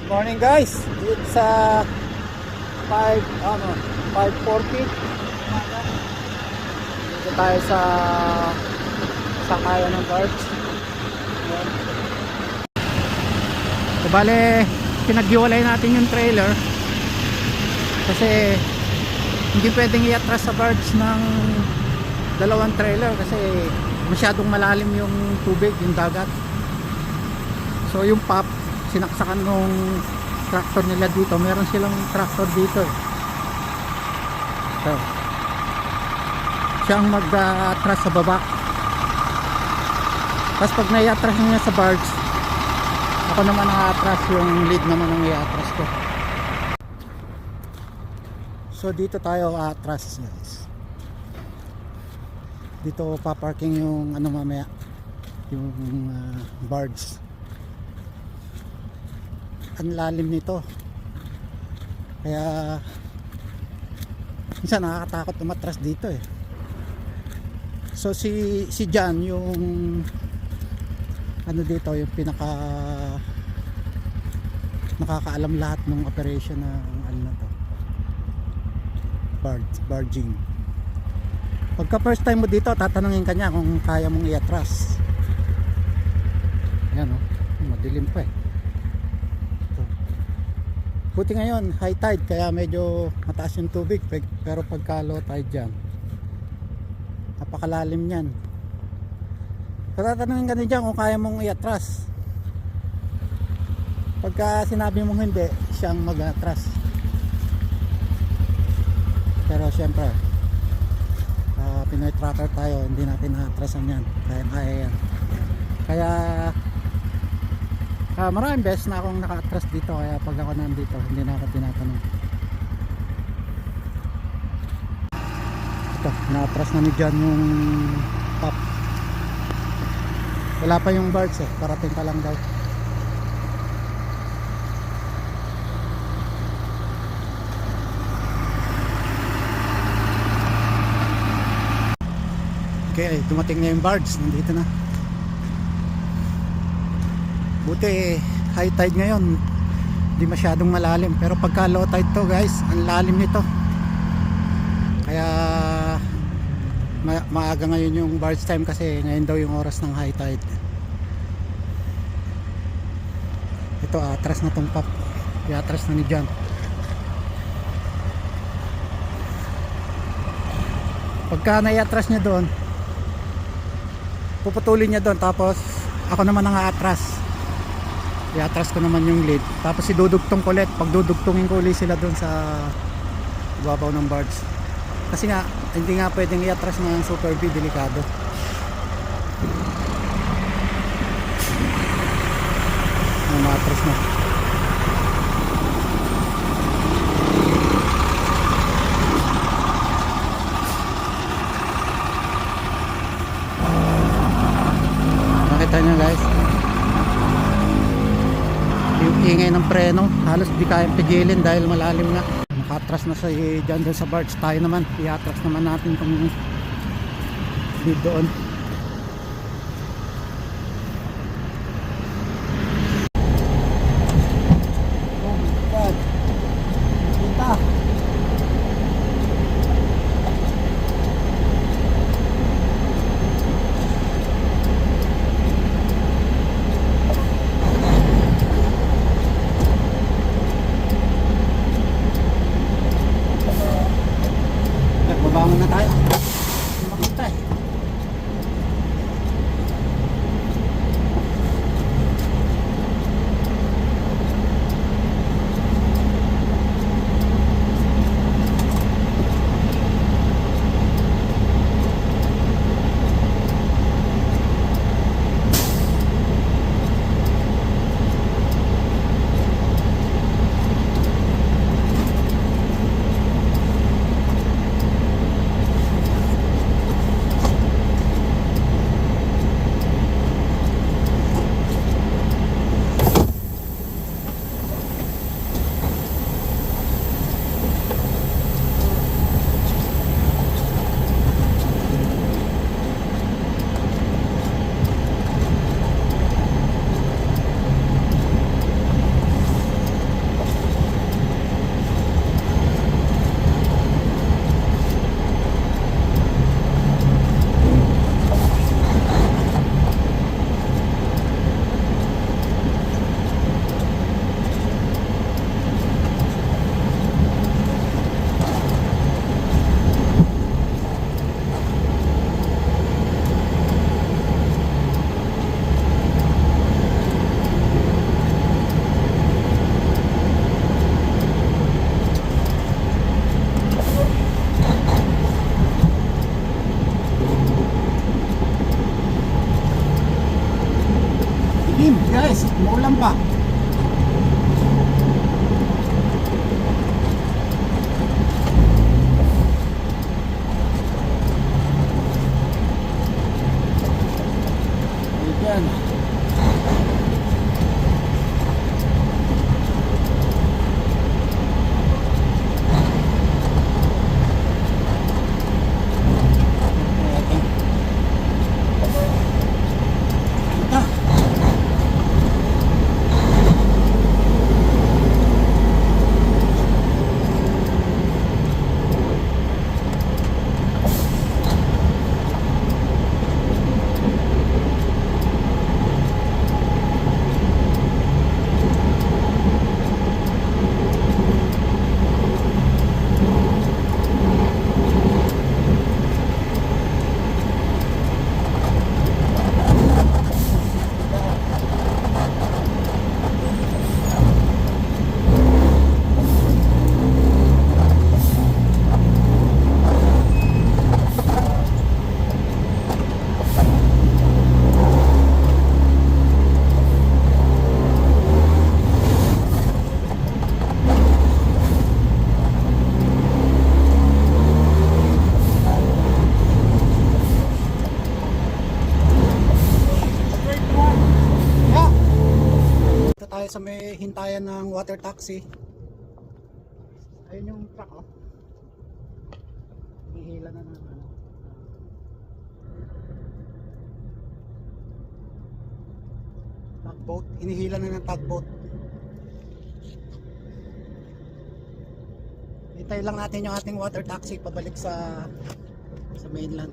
Morning guys, it's 5:40. Dito tayo sa sakayan ng birds. So, bale, pinaghiwalay natin yung trailer kasi hindi pwedeng i-atras sa birds ng dalawang trailer kasi masyadong malalim yung tubig, yung dagat. So yung pop, sinaksakan nung tractor nila dito. Meron silang tractor dito. So, siya ang mag-atras sa baba. Tapos pag nai-atras niya sa birds, ako naman ang-atras, yung lead naman ang i-atras ko. So dito tayo atras guys. Dito pa-parking yung ano mamaya, yung birds. Ang lalim nito, kaya minsan nakakatakot umatras dito eh. So si John yung ano dito, yung pinaka nakakaalam lahat ng operation ng ano na to, barging. Pagka first time mo dito, tatanungin ka niya kung kaya mong i-atras. Yan madilim pa eh. Buti ngayon high tide kaya medyo mataas yung tubig, pero pagka low tide dyan napakalalim yan. Tatanungin ka din dyan kung kaya mong i-atras. Pagka sinabi mong hindi, siyang mag-atras. Pero syempre Pinoy tracker tayo, hindi natin na-atrasan yan, kaya yan. Kaya maraming beses na akong naka-atras dito, kaya pag ako nandito hindi na ako tinatanong. Ito, na-atras na ni John yung top. Wala pa yung birds eh, parating pa lang daw. Okay, dumating na yung birds, nandito na. Buti high tide ngayon, hindi masyadong malalim, pero pagka low tide to guys, ang lalim nito. Kaya maaga ngayon yung birds time kasi ngayon daw yung oras ng high tide. Ito atras na tong pop, i-atras na ni John. Pagka nai-atras niya doon, puputulin niya doon, tapos ako naman ang a-atras. I-atras ko naman yung lead, tapos idudugtong ko ulit. Pag dudugtongin ko ulit sila doon sa ibabaw ng birds, kasi nga hindi nga pwedeng i-atras ng super B, delikado. Ma-atras na. Nakita nyo guys yung ingay ng preno, halos di kayang pigilin dahil malalim na. Nakatras na sa dyan sa birds. Tayo naman, i-atras naman natin kung di doon. Oh my god, kita. Babangon na tayo. Makita eh. guys, maulan pa. Ayan. Dito tayo sa may hintayan ng water taxi. Ayun yung truck, oh. Hihila na ng ano. Tugboat. Hinihila na ng tugboat. Hintayin lang natin yung ating water taxi pabalik sa mainland.